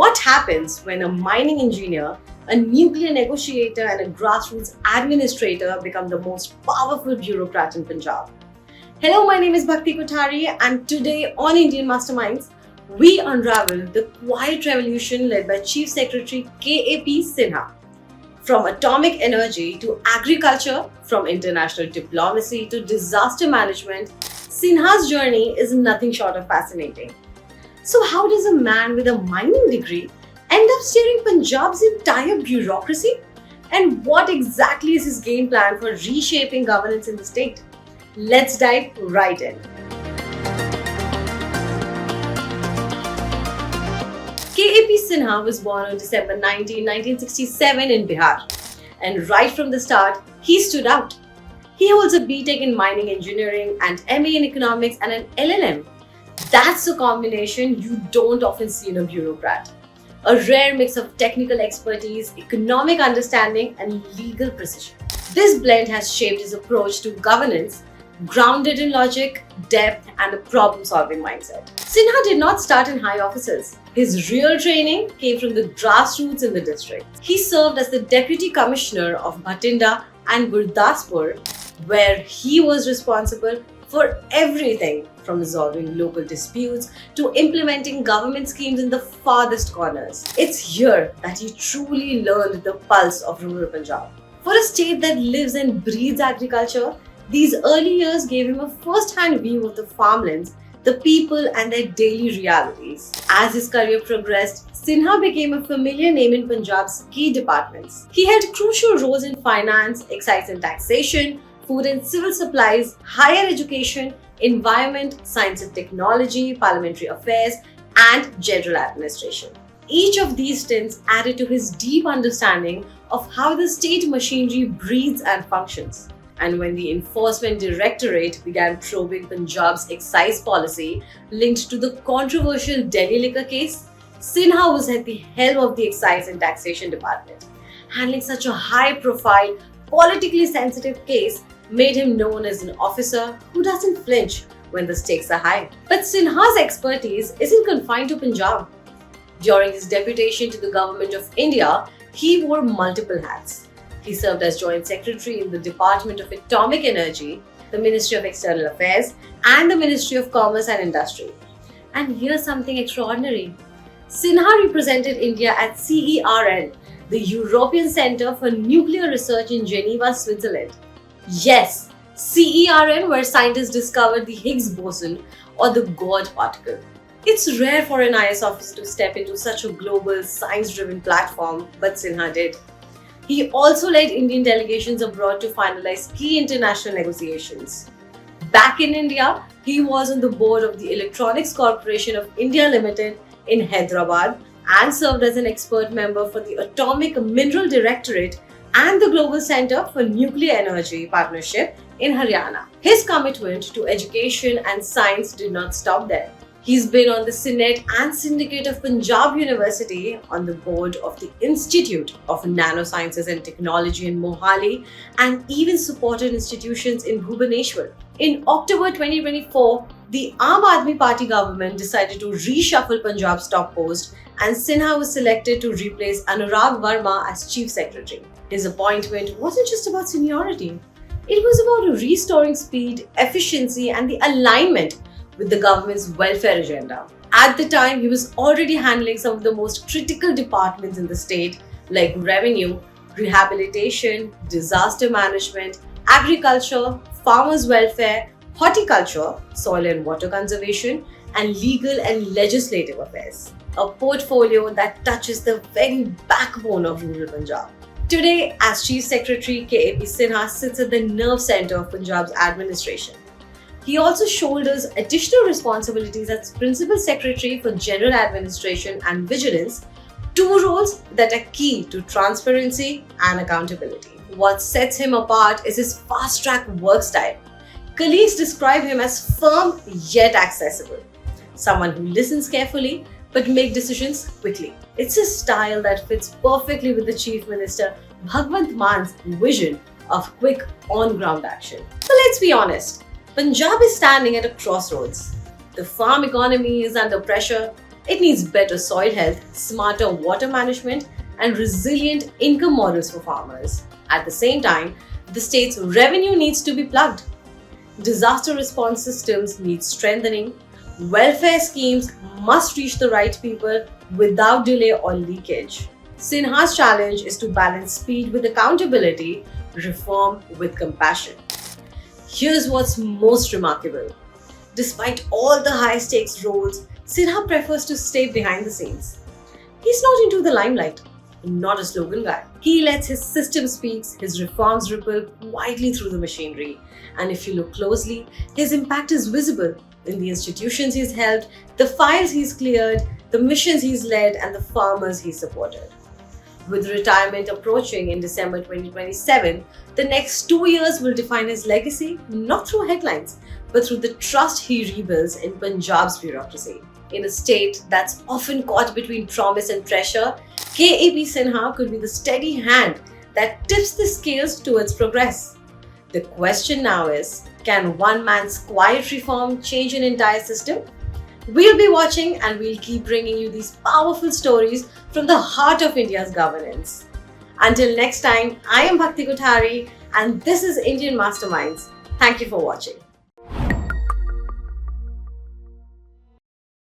What happens when a mining engineer, a nuclear negotiator, and a grassroots administrator become the most powerful bureaucrat in Punjab? Hello, my name is Bhakti Kothari, and today on Indian Masterminds, we unravel the quiet revolution led by Chief Secretary K.A.P. Sinha. From atomic energy to agriculture, from international diplomacy to disaster management, Sinha's journey is nothing short of fascinating. So, how does a man with a mining degree end up steering Punjab's entire bureaucracy? And what exactly is his game plan for reshaping governance in the state? Let's dive right in. K.A.P. Sinha was born on December 19, 1967 in Bihar. And right from the start, he stood out. He holds a BTech in mining engineering and MA in economics and an LLM. That's a combination you don't often see in a bureaucrat. A rare mix of technical expertise, economic understanding, and legal precision. This blend has shaped his approach to governance, grounded in logic, depth, and a problem-solving mindset. Sinha did not start in high offices. His real training came from the grassroots in the district. He served as the Deputy Commissioner of Bhatinda and Gurdaspur, where he was responsible for everything from resolving local disputes to implementing government schemes in the farthest corners. It's here that he truly learned the pulse of rural Punjab. For a state that lives and breathes agriculture, these early years gave him a first-hand view of the farmlands, the people, and their daily realities. As his career progressed, Sinha became a familiar name in Punjab's key departments. He held crucial roles in finance, excise and taxation, food and civil supplies, higher education, environment, science and technology, parliamentary affairs, and general administration. Each of these stints added to his deep understanding of how the state machinery breathes and functions. And when the Enforcement Directorate began probing Punjab's excise policy linked to the controversial Delhi liquor case, Sinha was at the helm of the Excise and Taxation Department. Handling such a high-profile, politically sensitive case made him known as an officer who doesn't flinch when the stakes are high. But Sinha's expertise isn't confined to Punjab. During his deputation to the Government of India, he wore multiple hats. He served as Joint Secretary in the Department of Atomic Energy, the Ministry of External Affairs, and the Ministry of Commerce and Industry. And here's something extraordinary. Sinha represented India at CERN, the European Centre for Nuclear Research in Geneva, Switzerland. Yes, CERN, where scientists discovered the Higgs boson or the God particle. It's rare for an IS officer to step into such a global, science-driven platform, but Sinha did. He also led Indian delegations abroad to finalize key international negotiations. Back in India, he was on the board of the Electronics Corporation of India Limited in Hyderabad and served as an expert member for the Atomic Mineral Directorate and the Global Centre for Nuclear Energy Partnership in Haryana. His commitment to education and science did not stop there. He's been on the Senate and Syndicate of Punjab University, on the board of the Institute of Nanosciences and Technology in Mohali, and even supported institutions in Bhubaneswar. In October 2024, the Aam Aadmi Party government decided to reshuffle Punjab's top post, and Sinha was selected to replace Anurag Verma as Chief Secretary. His appointment wasn't just about seniority. It was about restoring speed, efficiency, and the alignment with the government's welfare agenda. At the time, he was already handling some of the most critical departments in the state, like revenue, rehabilitation, disaster management, agriculture, farmers' welfare, horticulture, soil and water conservation, and legal and legislative affairs. A portfolio that touches the very backbone of rural Punjab. Today, as Chief Secretary, K.A.P. Sinha sits at the nerve center of Punjab's administration. He also shoulders additional responsibilities as Principal Secretary for General Administration and Vigilance, two roles that are key to transparency and accountability. What sets him apart is his fast-track work style. Colleagues describe him as firm yet accessible, someone who listens carefully but makes decisions quickly. It's a style that fits perfectly with the Chief Minister Bhagwant Mann's vision of quick on-ground action. So let's be honest. Punjab is standing at a crossroads. The farm economy is under pressure, It needs better soil health, smarter water management, and resilient income models for farmers. At the same time, the state's revenue needs to be plugged. Disaster response systems need strengthening. Welfare schemes must reach the right people without delay or leakage. Sinha's challenge is to balance speed with accountability, reform with compassion. Here's what's most remarkable. Despite all the high stakes roles, Sinha prefers to stay behind the scenes. He's not into the limelight, not a slogan guy. He lets his system speak, his reforms ripple quietly through the machinery. And if you look closely, his impact is visible in the institutions he's helped, the files he's cleared, the missions he's led, and the farmers he's supported. With retirement approaching in December 2027, the next 2 years will define his legacy not through headlines, but through the trust he rebuilds in Punjab's bureaucracy. In a state that's often caught between promise and pressure, KAP Sinha could be the steady hand that tips the scales towards progress. The question now is, can one man's quiet reform change an entire system? We'll be watching and we'll keep bringing you these powerful stories from the heart of India's governance. Until next time, I am Bhakti Kothari and this is Indian Masterminds. Thank you for watching.